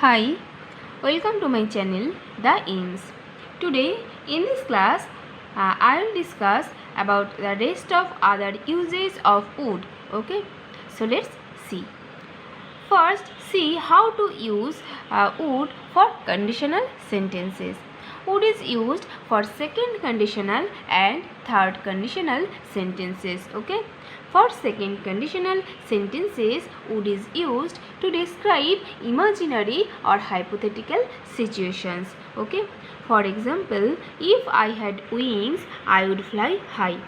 Hi, welcome to my channel The Aims. Today in this class I will discuss about the rest of other uses of would. Okay, so let's see. First, see how to use would for conditional sentences. Would is used for second conditional and third conditional sentences. Okay. For second conditional sentences, would is used to describe imaginary or hypothetical situations. Okay. For example, if I had wings, I would fly high.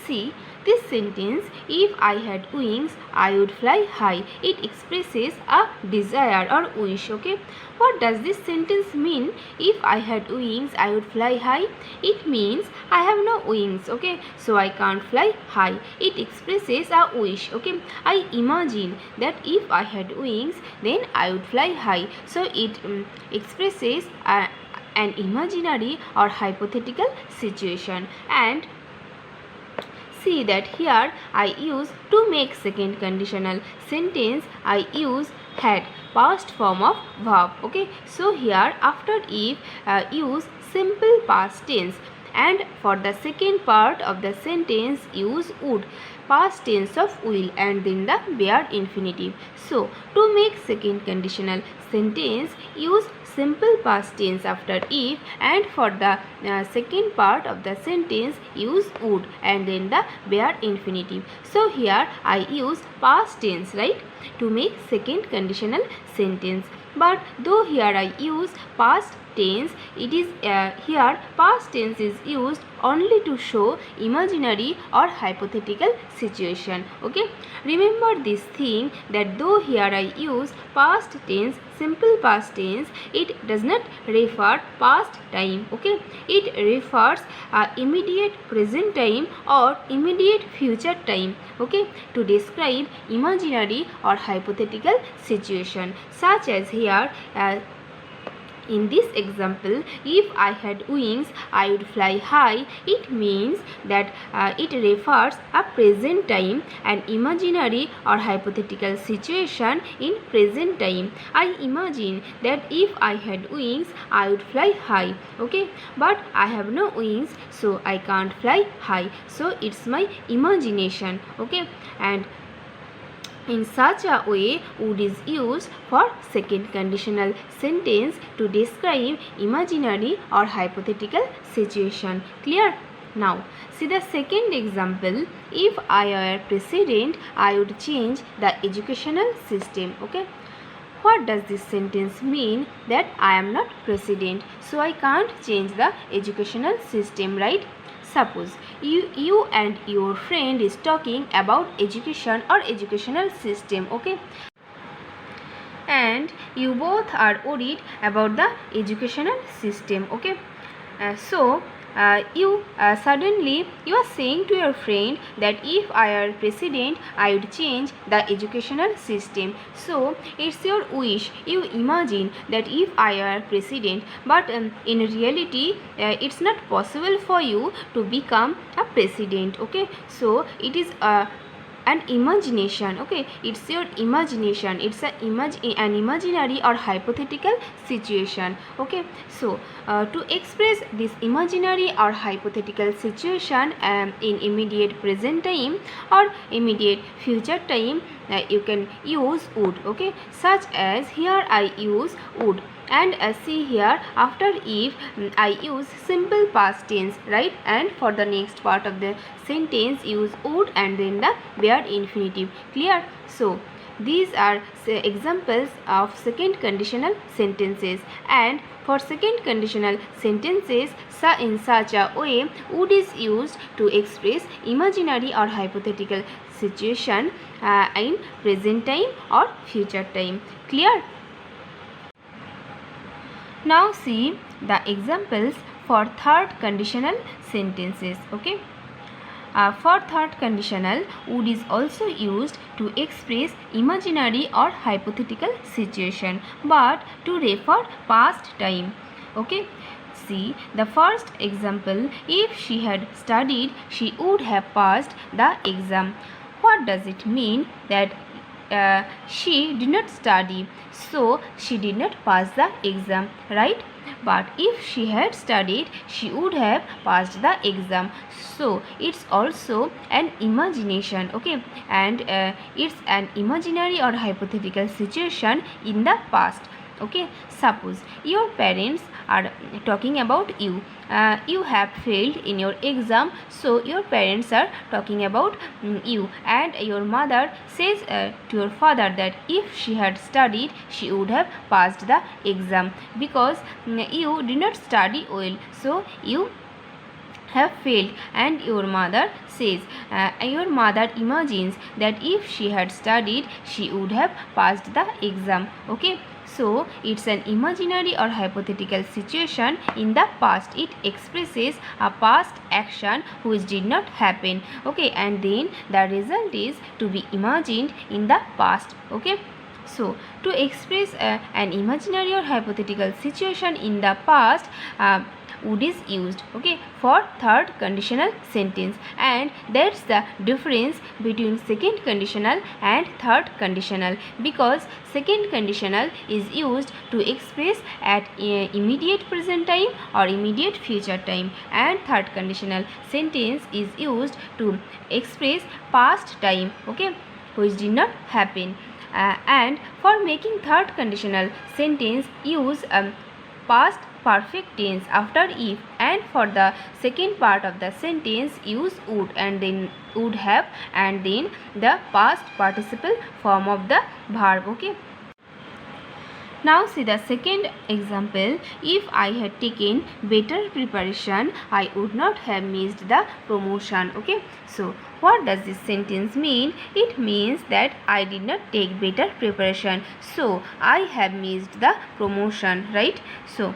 See, this sentence, if I had wings, I would fly high. It expresses a desire or wish. Okay. What does this sentence mean? If I had wings, I would fly high. It means I have no wings. Okay. So I can't fly high. It expresses a wish. Okay. I imagine that if I had wings, then I would fly high. So it expresses an imaginary or hypothetical situation. And see that here I use to make second conditional sentence, I use had, past form of verb. Okay, so here after if use simple past tense, and for the second part of the sentence use would, past tense of will, and then the bare infinitive. So to make second conditional sentence use simple past tense after if, and for the second part of the sentence use would and then the bare infinitive. So here I use past tense, right, to make second conditional sentence. But though here I use past tense, it is here past tense is used only to show imaginary or hypothetical situation. Okay, remember this thing that though here I use past tense, simple past tense, it does not refer past time. Okay, it refers immediate present time or immediate future time. Okay, to describe imaginary or hypothetical situation, such as here in this example, if I had wings, I would fly high. It means that it refers a present time, an imaginary or hypothetical situation in present time. I imagine that if I had wings, I would fly high. Okay, but I have no wings, so I can't fly high. So it's my imagination. Okay, and in such a way, would is used for second conditional sentence to describe imaginary or hypothetical situation. Clear? Now, see the second example. If I were president, I would change the educational system. Okay. What does this sentence mean? That I am not president, so I can't change the educational system, right? Suppose you and your friend is talking about education or educational system. Okay, and you both are worried about the educational system. Okay, suddenly you are saying to your friend that if I were president, I would change the educational system. So it's your wish. You imagine that if I were president, but in reality it's not possible for you to become a president. Okay, so it is an imagination. Okay, it's your imagination. It's an imaginary or hypothetical situation. Okay, so to express this imaginary or hypothetical situation in immediate present time or immediate future time, you can use would. Okay, such as here I use would, and see here after if I use simple past tense, right, and for the next part of the sentence use would and then the bare infinitive. Clear? So these are examples of second conditional sentences, and for second conditional sentences in such a way would is used to express imaginary or hypothetical situation in present time or future time. Clear? Now see the examples for third conditional sentences. Okay. For third conditional, would is also used to express imaginary or hypothetical situation, but to refer past time. Okay. See the first example. If she had studied, she would have passed the exam. What does it mean? That she did not study, so she did not pass the exam, right? But if she had studied, she would have passed the exam. So it's also an imagination, okay, and it's an imaginary or hypothetical situation in the past. Okay, suppose your parents are talking about you. You have failed in your exam, so your parents are talking about you, and your mother says to your father that if she had studied, she would have passed the exam, because you did not study well, so you have failed. And your mother says, your mother imagines that if she had studied, she would have passed the exam. Okay, so it's an imaginary or hypothetical situation in the past. It expresses a past action which did not happen. Okay, and then the result is to be imagined in the past. Okay, so to express an imaginary or hypothetical situation in the past, would is used, okay, for third conditional sentence, and that's the difference between second conditional and third conditional, because second conditional is used to express at immediate present time or immediate future time, and third conditional sentence is used to express past time, okay, which did not happen. And for making third conditional sentence, use past perfect tense after if, and for the second part of the sentence use would and then would have and then the past participle form of the verb. Okay, now see the second example. If I had taken better preparation, I would not have missed the promotion. Okay, so what does this sentence mean? It means that I did not take better preparation, so I have missed the promotion, right? So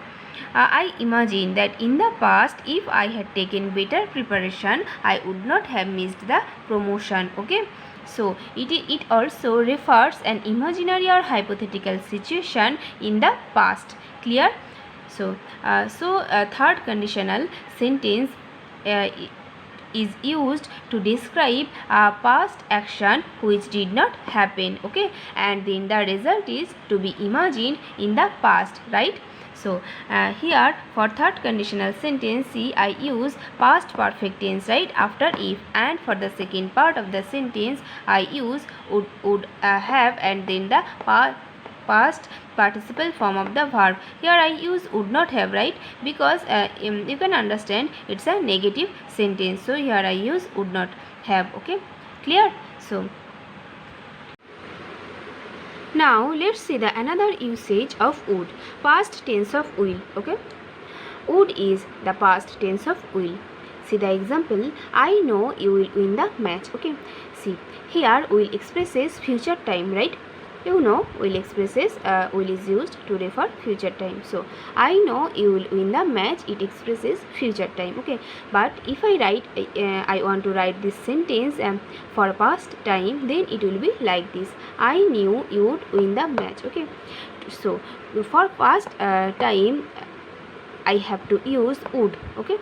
I imagine that in the past, if I had taken better preparation, I would not have missed the promotion. Okay, so it also refers an imaginary or hypothetical situation in the past. Clear? So third conditional sentence is used to describe a past action which did not happen. Okay, and then the result is to be imagined in the past, right? So here for third conditional sentence, see, I use past perfect tense right after if, and for the second part of the sentence I use would have and then the past participle form of the verb. Here I use would not have, right, because you can understand it's a negative sentence, so here I use would not have. Okay, clear? So now let's see the another usage of would, past tense of will. Okay, would is the past tense of will. See the example, I know you will win the match. Okay, see here will expresses future time, right? You know, will expresses will is used to refer future time. So I know you will win the match, it expresses future time. Okay, but if I write I want to write this sentence for past time, then it will be like this, I knew you would win the match. Okay, so for past time I have to use would. Okay,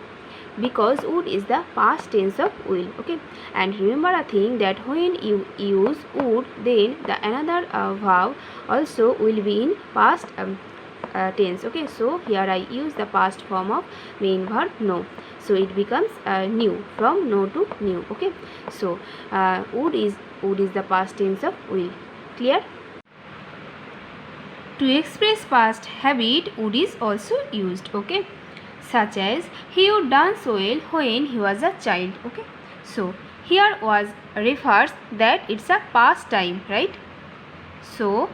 because would is the past tense of will. Okay, and remember a thing that when you use would, then the another verb also will be in past tense. Okay, so here I use the past form of main verb know, so it becomes new, from know to new. Okay, so would is the past tense of will. Clear? To express past habit, would is also used. Okay, such as he would dance well when he was a child. Okay, so here was refers that it's a past time, right? So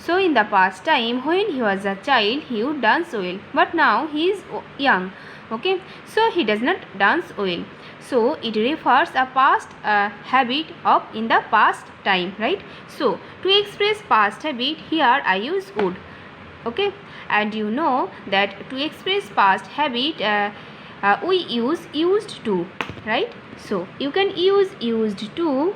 in the past time when he was a child, he would dance well, but now he is young. Okay, so he does not dance well, so it refers a past habit of in the past time, right? So to express past habit, here I use would. Okay, and you know that to express past habit we use used to, right? So you can use used to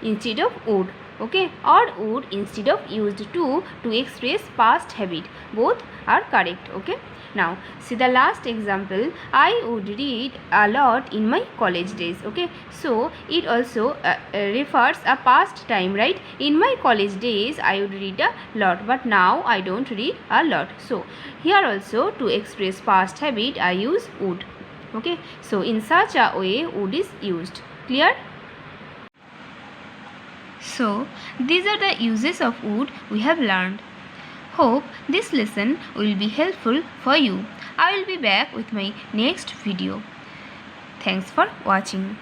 instead of would. okay, or would instead of used to express past habit. Both are correct, okay. Now see the last example. I would read a lot in my college days, okay. So it also refers a past time, right? In my college days I would read a lot, but now I don't read a lot. So here also to express past habit I use would, okay. So in such a way would is used. Clear? So these are the uses of would we have learned. Hope this lesson will be helpful for you. I will be back with my next video. Thanks for watching.